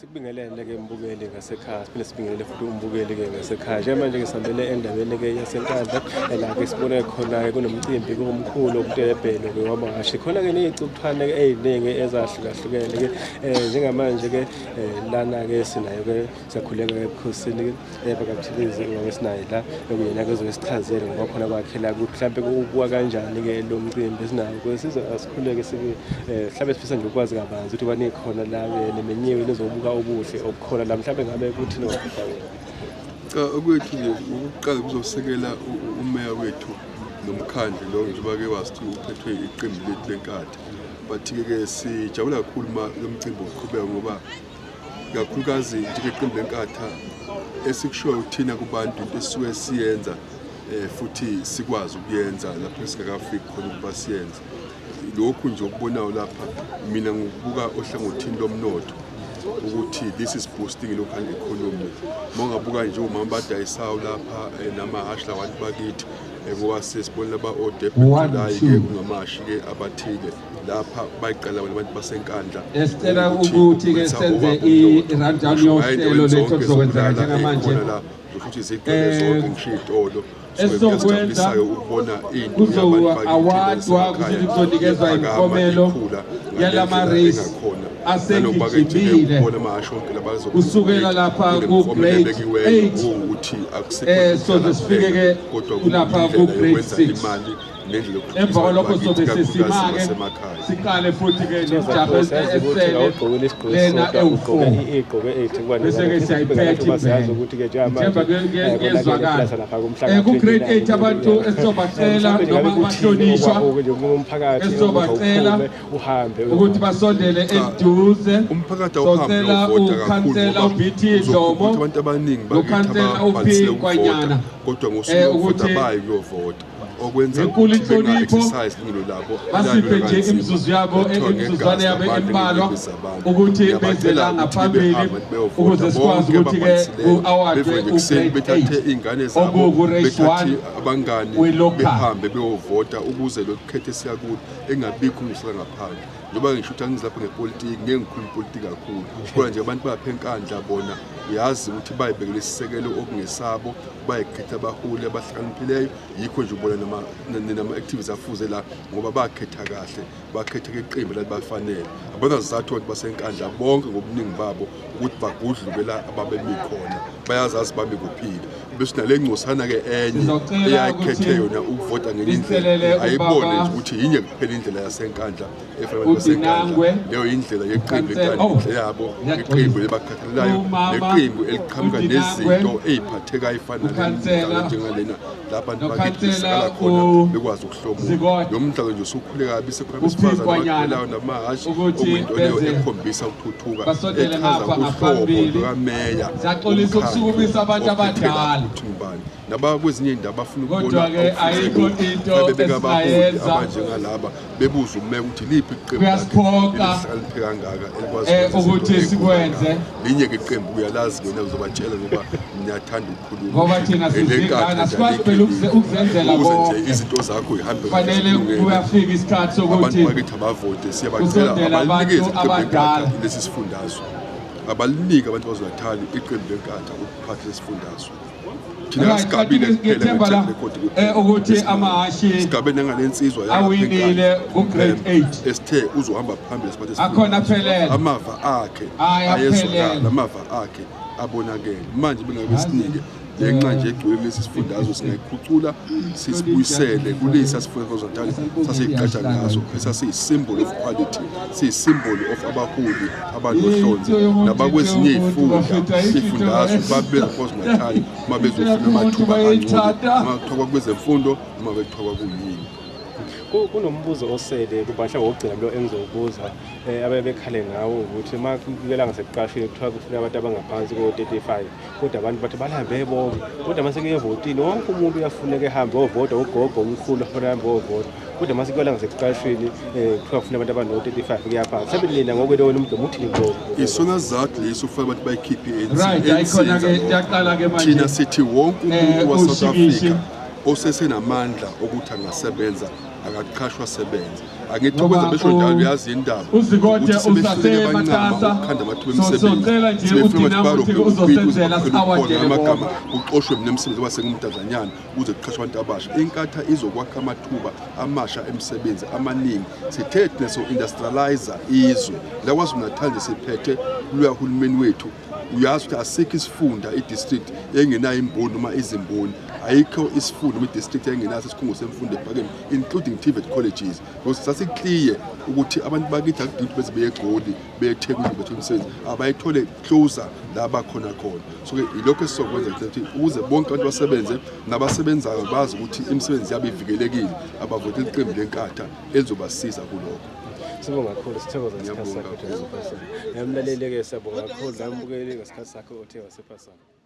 Sikubingelele-ke mbukeli ngasekhaya, siphinde sibingelele futhi umbukeli-ke ngasekhaya. Njengamanje-ke sihambele endaweni-ke yaseNkandla la-ke sibone khona-ke kunomcimbi omkhulu womtebhelo-ke wamahhashi. Khona-ke ney'cukuthwane-ke ey'ningi ezahlukahlukene-ke njengamanje-ke lana-ke sinayo-ke siyakhuleka-ke ebukhosini-ke bakaMthikazi owawesinayo la okuyena-ke ozosichazela ngoba khona kwakhe la mhlampe kubuka kanjani-ke lo mcimbi esinawo. Size asikhuleke mhlawumbe sifisa nje ukwazi kabanzi ukuthi banikhona la-ke nemenyiwe nizobuka ubuhle okukhona la mhlawumbe ngabe kuthi Cha okwethu nje ukuqala kuzosekela umeya wethu nomkhandlu lo njengoba-ke wasithi uphethwe iqembu lethu lenkatha. But-ke sijabula kakhulu lo mcimbi oqhubeka ngoba kakhulukazi njengeqembu lenkatha esikushoyo thina kubantu into esisuke siyenza futhi sikwazi ukuyenza lapho singakafiki khona ukuba siyenze. Lokhu nje okubonayo lapha mina ngokubuka ohlangothini lomnotho ukuthi this is boosting local economy. Mongabuka nje umama badayisayo lapha namahhashi labantu bakithi ngoba sesibona laba odebhelayi-ke kungamashi-ke abathile lapha bayiqala abantu baseNkandla. Esicela ukuthi-ke senze i-rundown yohlelo lethu okuzokwenzeka njengamanje. Futhi ziqele zonke ngisho iy'tolo esizokwenza kuzoawadwa ukuthi kuzonikezwa imiklomelo yalama-race asengijimile kusukela lapha ku-grade 8 soze sifike-ke kulapha ku-grade 6. Emva kwalokho sobe sesimake siqale futhi-ke nesijaho esele lena ewu-4 bese-ke siyayiphetha njengoba kuyezwakala ku-grade 8 abantu esizobacela noma abahlonishwa esizobacela ukuthi basondele eduze. Socela ukhansela uBT Dlomo nokhansela uP Kwanyana ukuthi okwenza inhlonipho basiphe nje imizuzwana yabo embalwa ukuthi beze la ngaphambili ukuze sikwazi ukuthi-ke ku-awardwe u-grade 8 okuku-race 1 we-local behambe beyovota ukuze lo khethe siyakulo engabikho ungisela ngaphandle. Njengoba ngisho ukuthi angizilapha ngepolitiki ngeke ngikhuluma ipolitiki kakhulu kodwa nje abantu bapha eNkandla bona uyazi ukuthi bayibekele isisekelo okungesabo bayikhetha abaholi abahlakaniphileyo. Yikho nje ubona nama-activities afuze la ngoba bakhetha kahle bakhetha-ke iqembu lalibafanele. Abanazizathu abantu baseNkandla bonke ngobuningi babo ukuthi bagudlube la ababemi khona bayazazi bami kuphila bese nale ngcosana-ke enye eyayikhethe yona ukuvota ngenye indlela ayibone nje ukuthi yinye kuphela indlela yaseNkandla efanele baseNkandla. Leyo indlela yeqembu lenhlanhla yabo iqembu elibakhathalelayo neqembu eliqhamuka nezinto ey'phathekayo ey'fana njengalena la abantu bakithi besakala khona bekwazi ukuhlomula. Lo mdlalo nje usukhule kabi sekhona besifazane abakhulayo namahhashi okuyinto leyo ekhombisa ukuthuthuka echaza uhlobo lukameya siyaxolisa ukusukumisa abantu abadala naba kwezinye iy'ndawo bafuna kodwa-ke ayikho into esingayenza abanjengalaba bebuza umeya ukuthi liphi iqembu elihlakaniphe kangaka elikwazi ukuthi sikwenze linye-ke iqembu uyalazi lona uzobatshela ngoba niyathanda ukukhuluma ngoba thina sizingane asikwazi phela ukuzenzela nje izinto zakho ihambe fanele kuyafika isikhathi sokuthi abantu bakithi abavote siyabacela abalikeze abadala lesi sifundazwe abalinike abantu bazonathali iqembu lenkatha ukuphatha lesifundazwe. Thina sigabile ngethemba la ukuthi amahhashi sigabene ngalensizwa awinile ku-grade 8 esithe uzohamba phambili siphathe akhona phelela amava akhe ayezwakala amava akhe abonakele. Manje bengabe sinike ngenxa nje egcwele kulesi sifundazwe singayikhucula sisibuyisele kulesi sasifundazwe zonke sasiyiqatsha ngaso sasiyi-symbol of quality siyi-symbol of abaholi abanohlonze nabakwezinye iy'fundazwe babeza KwaZulu-Natal uma bezofuna amathuba angcono uma kuthiwa kwezemfundo noma bekuthiwa kuyini. Kunombuzo osele kubahla wokugcina lo engizowubuza abebekhale ngawo ukuthi uma kuyela ngasekuqasheni kuthiwa kufuna abantu abangaphansi ko-35 kodwa abantu bathi bahambe bonke kodwa mase kuyevotini wonke umuntu uyafuneka ehambe ovota ugogo umkhulu afuna ahambe ovota kodwa mase kuyela ngasekuqasheni kuthiwa kufuna abantu abano-35 kuyaphansi. Mhlawumbe nina ngokwelona umuntu muthi ningoba isona sizathu leso kufanele abantu bayikhiphe i-ANC. Thina sithi wonke umuntu wase-South Africa osesenamandla ukuthi angasebenza akaqashwa sebenza angithokoze besho njalo uyazi indaba uZikode usaseMatasa socela nje ukuthi namuthi uzosenzela awardele amagama uqoshwe mina emsebenzi wasengumntazanyana uze kuqashwe abantu abasha inkatha izokwakha amathuba amasha emsebenzi amaningi sithe neso industrializer izwe la KwaZulu-Natal nje siphethe luya hulumeni wethu uyazi ukuthi asikho isifunda idistrict engenayo imboni noma izimboni ayikho isifunda idistrict engenaso isikhungo semfundo ephakeme including TVET colleges because sasikliye ukuthi abantu bakithi akudingi beze beye eGoli beye eThekwini bethu umsebenzi abayithole closer la bakhona khona so ke ilokho esizokwenza ukuthi ukuze bonke abantu basebenze nabasebenzayo bazi ukuthi imisebenzi yabo ivikelekile abavoti iqembu lenkatha elizobasiza kulokho. Sibonga kakhulu sithokoza ngesikhathi sakho. Yamlaleli ke siyabonga kakhulu nambukeli ngesikhathi sakho othe wasephasana.